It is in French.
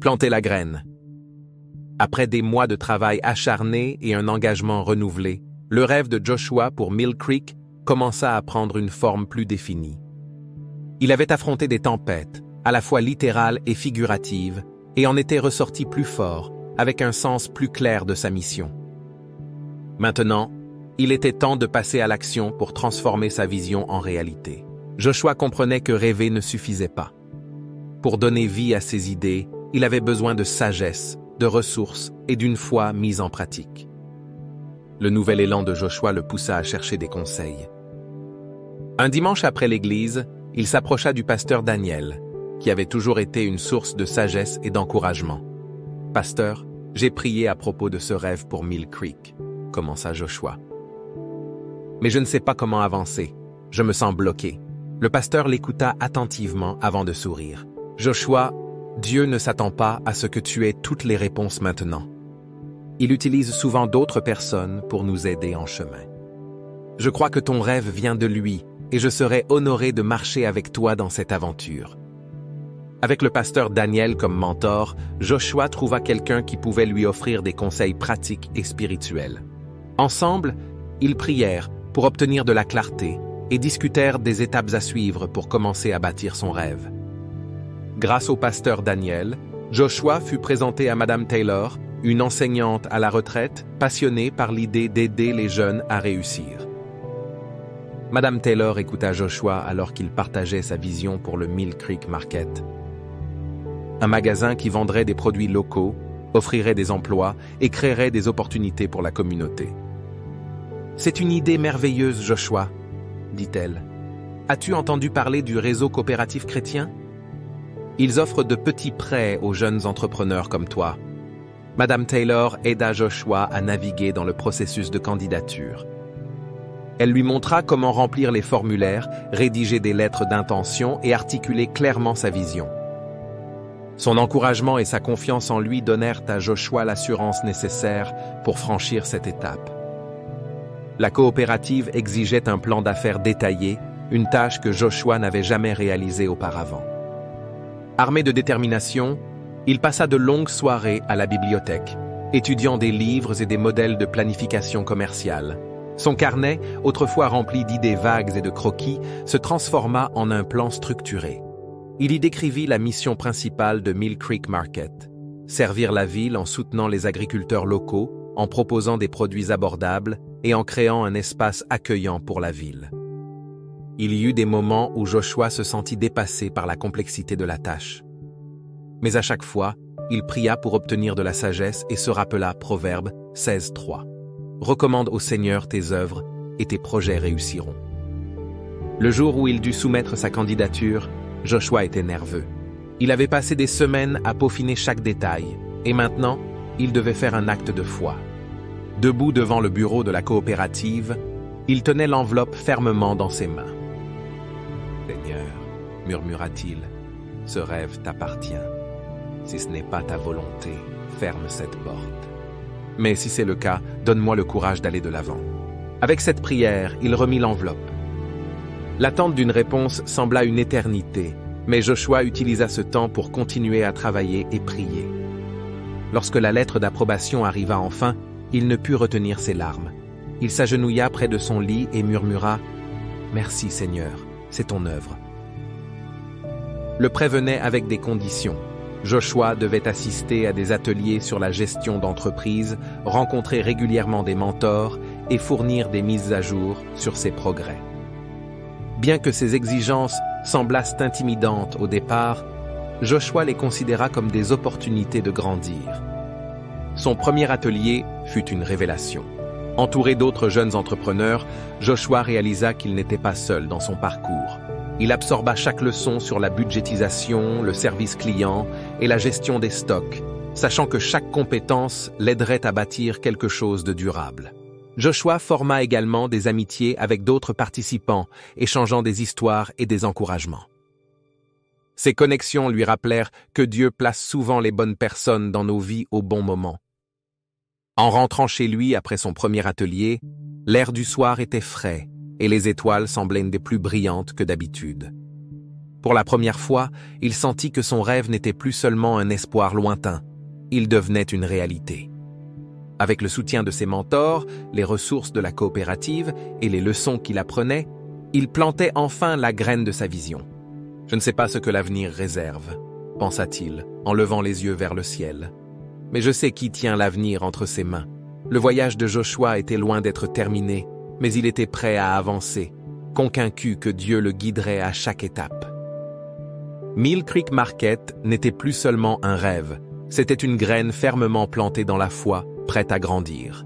Planter la graine. Après des mois de travail acharné et un engagement renouvelé, le rêve de Joshua pour Mill Creek commença à prendre une forme plus définie. Il avait affronté des tempêtes, à la fois littérales et figuratives, et en était ressorti plus fort, avec un sens plus clair de sa mission. Maintenant, il était temps de passer à l'action pour transformer sa vision en réalité. Joshua comprenait que rêver ne suffisait pas. Pour donner vie à ses idées, il avait besoin de sagesse, de ressources et d'une foi mise en pratique. Le nouvel élan de Joshua le poussa à chercher des conseils. Un dimanche après l'église, il s'approcha du pasteur Daniel, qui avait toujours été une source de sagesse et d'encouragement. « Pasteur, j'ai prié à propos de ce rêve pour Mill Creek », commença Joshua. « Mais je ne sais pas comment avancer. Je me sens bloqué. » Le pasteur l'écouta attentivement avant de sourire. « Joshua, Dieu ne s'attend pas à ce que tu aies toutes les réponses maintenant. Il utilise souvent d'autres personnes pour nous aider en chemin. Je crois que ton rêve vient de lui et je serai honoré de marcher avec toi dans cette aventure. » Avec le pasteur Daniel comme mentor, Joshua trouva quelqu'un qui pouvait lui offrir des conseils pratiques et spirituels. Ensemble, ils prièrent pour obtenir de la clarté et discutèrent des étapes à suivre pour commencer à bâtir son rêve. Grâce au pasteur Daniel, Joshua fut présenté à Madame Taylor, une enseignante à la retraite, passionnée par l'idée d'aider les jeunes à réussir. Madame Taylor écouta Joshua alors qu'il partageait sa vision pour le Mill Creek Market. Un magasin qui vendrait des produits locaux, offrirait des emplois et créerait des opportunités pour la communauté. « C'est une idée merveilleuse, Joshua, » dit-elle. « As-tu entendu parler du réseau coopératif chrétien? Ils offrent de petits prêts aux jeunes entrepreneurs comme toi. » Madame Taylor aida Joshua à naviguer dans le processus de candidature. Elle lui montra comment remplir les formulaires, rédiger des lettres d'intention et articuler clairement sa vision. Son encouragement et sa confiance en lui donnèrent à Joshua l'assurance nécessaire pour franchir cette étape. La coopérative exigeait un plan d'affaires détaillé, une tâche que Joshua n'avait jamais réalisée auparavant. Armé de détermination, il passa de longues soirées à la bibliothèque, étudiant des livres et des modèles de planification commerciale. Son carnet, autrefois rempli d'idées vagues et de croquis, se transforma en un plan structuré. Il y décrivit la mission principale de Mill Creek Market: servir la ville en soutenant les agriculteurs locaux, en proposant des produits abordables et en créant un espace accueillant pour la ville. Il y eut des moments où Joshua se sentit dépassé par la complexité de la tâche. Mais à chaque fois, il pria pour obtenir de la sagesse et se rappela Proverbe 16:3. « Recommande au Seigneur tes œuvres et tes projets réussiront. » Le jour où il dut soumettre sa candidature, Joshua était nerveux. Il avait passé des semaines à peaufiner chaque détail, et maintenant, il devait faire un acte de foi. Debout devant le bureau de la coopérative, il tenait l'enveloppe fermement dans ses mains. « Seigneur, murmura-t-il, ce rêve t'appartient. Si ce n'est pas ta volonté, ferme cette porte. Mais si c'est le cas, donne-moi le courage d'aller de l'avant. » Avec cette prière, il remit l'enveloppe. L'attente d'une réponse sembla une éternité, mais Joshua utilisa ce temps pour continuer à travailler et prier. Lorsque la lettre d'approbation arriva enfin, il ne put retenir ses larmes. Il s'agenouilla près de son lit et murmura « Merci Seigneur, c'est ton œuvre. » Le prêt venait avec des conditions. Joshua devait assister à des ateliers sur la gestion d'entreprise, rencontrer régulièrement des mentors et fournir des mises à jour sur ses progrès. Bien que ces exigences semblassent intimidantes au départ, Joshua les considéra comme des opportunités de grandir. Son premier atelier fut une révélation. Entouré d'autres jeunes entrepreneurs, Joshua réalisa qu'il n'était pas seul dans son parcours. Il absorba chaque leçon sur la budgétisation, le service client et la gestion des stocks, sachant que chaque compétence l'aiderait à bâtir quelque chose de durable. Joshua forma également des amitiés avec d'autres participants, échangeant des histoires et des encouragements. Ces connexions lui rappelèrent que Dieu place souvent les bonnes personnes dans nos vies au bon moment. En rentrant chez lui après son premier atelier, l'air du soir était frais et les étoiles semblaient des plus brillantes que d'habitude. Pour la première fois, il sentit que son rêve n'était plus seulement un espoir lointain, il devenait une réalité. Avec le soutien de ses mentors, les ressources de la coopérative et les leçons qu'il apprenait, il plantait enfin la graine de sa vision. « Je ne sais pas ce que l'avenir réserve », pensa-t-il, en levant les yeux vers le ciel. « Mais je sais qui tient l'avenir entre ses mains. » Le voyage de Joshua était loin d'être terminé, mais il était prêt à avancer, convaincu que Dieu le guiderait à chaque étape. Mill Creek Market n'était plus seulement un rêve, c'était une graine fermement plantée dans la foi, prête à grandir.